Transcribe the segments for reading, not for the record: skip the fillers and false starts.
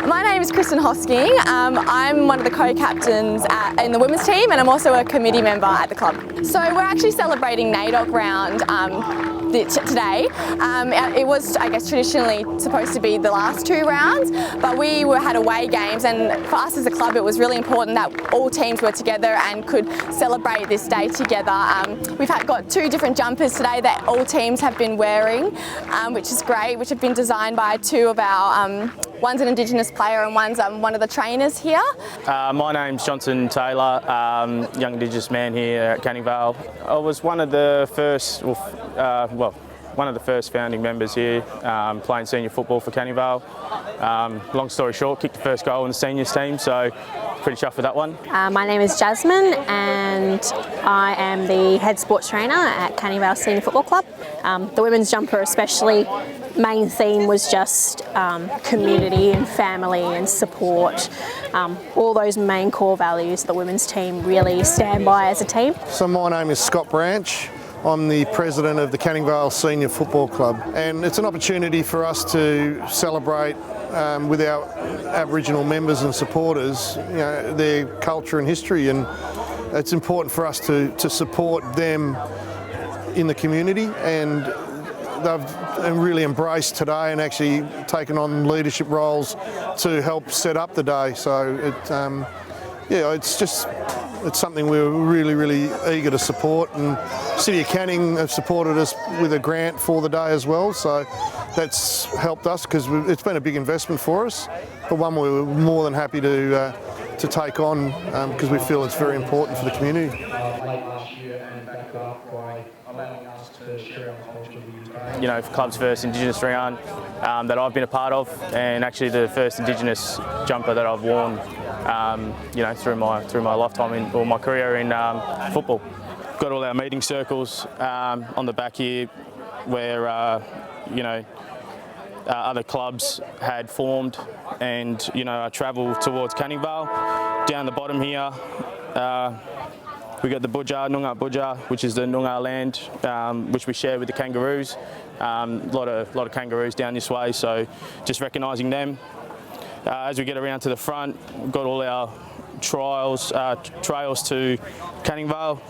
My name is Kristen Hosking. I'm one of the co-captains in the women's team, and I'm also a committee member at the club. So we're actually celebrating NAIDOC round today. It was, I guess, traditionally supposed to be the last two rounds, but we had away games, and for us as a club it was really important that all teams were together and could celebrate this day together. We've got two different jumpers today that all teams have been wearing, which is great, which have been designed by two of our one's an Indigenous player and one's one of the trainers here. My name's Johnson Taylor, young Indigenous man here at Canning Vale. I was one of the first, one of the first founding members here, playing senior football for Canning Vale. Long story short, kicked the first goal in the seniors team, so pretty chuffed with that one. My name is Jasmine and I am the head sports trainer at Canning Vale Senior Football Club. The women's jumper especially, main theme was just community and family and support. All those main core values the women's team really stand by as a team. So my name is Scott Branch. I'm the president of the Canning Vale Senior Football Club, and it's an opportunity for us to celebrate with our Aboriginal members and supporters, their culture and history, and it's important for us to support them in the community, and they've really embraced today and actually taken on leadership roles to help set up the day. So it's something we're really eager to support, and City of Canning have supported us with a grant for the day as well, so that's helped us because it's been a big investment for us, but one we're more than happy to take on because we feel it's very important for the community. For club's first Indigenous round that I've been a part of, and actually the first Indigenous jumper that I've worn, through my lifetime or my career in football. Got all our meeting circles on the back here, where other clubs had formed, and I travel towards Canning Vale. Down the bottom here, we got the Noongar Budja, which is the Noongar land, which we share with the kangaroos. A lot of kangaroos down this way, so just recognising them. As we get around to the front, we've got all our trails to Canning Vale,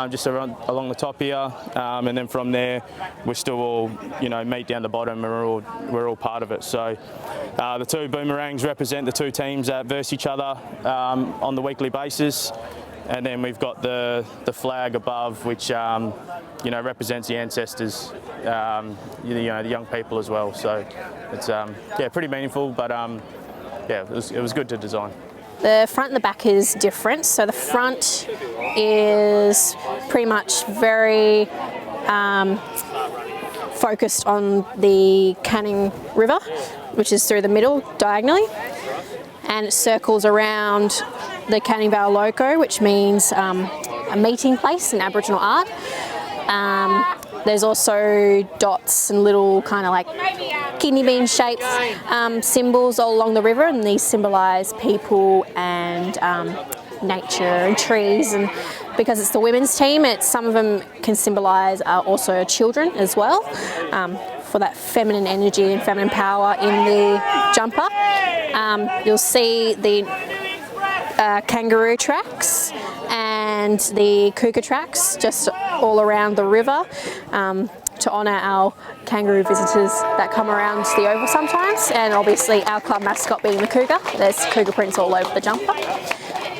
just along the top here, and then from there we're still all meet down the bottom, and we're all part of it. So the two boomerangs represent the two teams that verse each other on the weekly basis. And then we've got the flag above, which represents the ancestors, the young people as well. So it's pretty meaningful, but it was good to design. The front and the back is different. So the front is pretty much very focused on the Canning River, which is through the middle diagonally, and it circles around the Canning Vale loco, which means a meeting place in Aboriginal art. There's also dots and little kind of like kidney bean shaped symbols all along the river, and these symbolise people and nature and trees. And because it's the women's team, some of them can symbolise also children as well, for that feminine energy and feminine power in the jumper. You'll see the kangaroo tracks and the cougar tracks just all around the river to honour our kangaroo visitors that come around the oval sometimes, and obviously our club mascot being the cougar. There's cougar prints all over the jumper.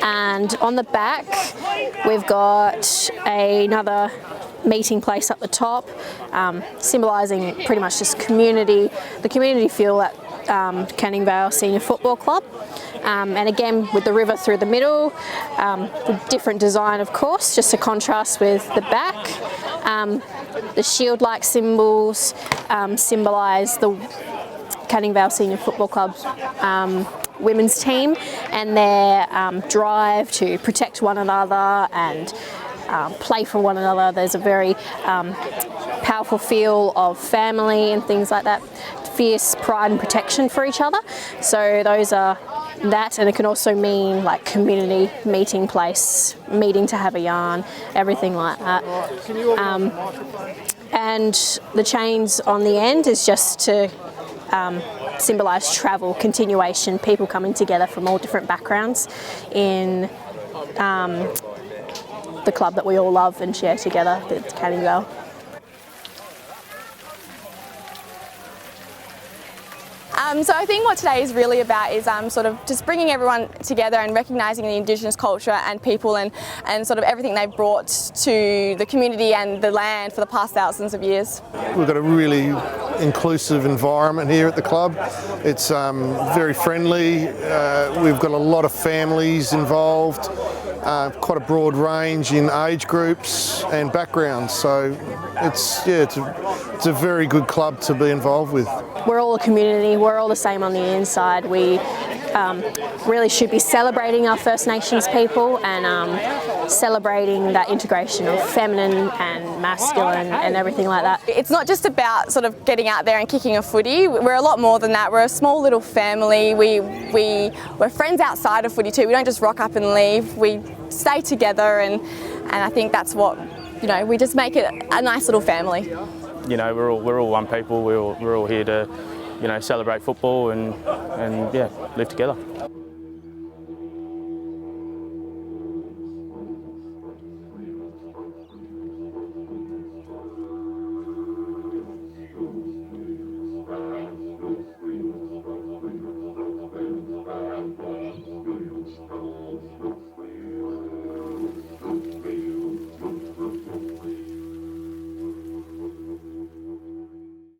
And on the back we've got another meeting place up the top, symbolising pretty much just community, the community feel at Canning Vale Senior Football Club. And again with the river through the middle, the different design of course, just to contrast with the back. The shield-like symbols symbolise the Canning Vale Senior Football Club's women's team, and their drive to protect one another and play for one another. There's a very powerful feel of family and things like that, fierce pride and protection for each other. So those are that, and it can also mean like community meeting place, meeting to have a yarn, everything like that. And the chains on the end is just to symbolise travel, continuation, people coming together from all different backgrounds in the club that we all love and share together, the Canning Vale. So I think what today is really about is sort of just bringing everyone together and recognising the Indigenous culture and people and sort of everything they've brought to the community and the land for the past thousands of years. We've got a really inclusive environment here at the club. It's very friendly. We've got a lot of families involved. Quite a broad range in age groups and backgrounds, so it's a very good club to be involved with. We're all a community, we're all the same on the inside. We really should be celebrating our First Nations people and celebrating that integration of feminine and masculine and everything like that. It's not just about sort of getting out there and kicking a footy. We're a lot more than that. We're a small little family. We're friends outside of footy too. We don't just rock up and leave. We stay together, and I think that's what, you know, we just make it a nice little family. You know, we're all one people. We're all here to, you know, celebrate football and yeah, live together.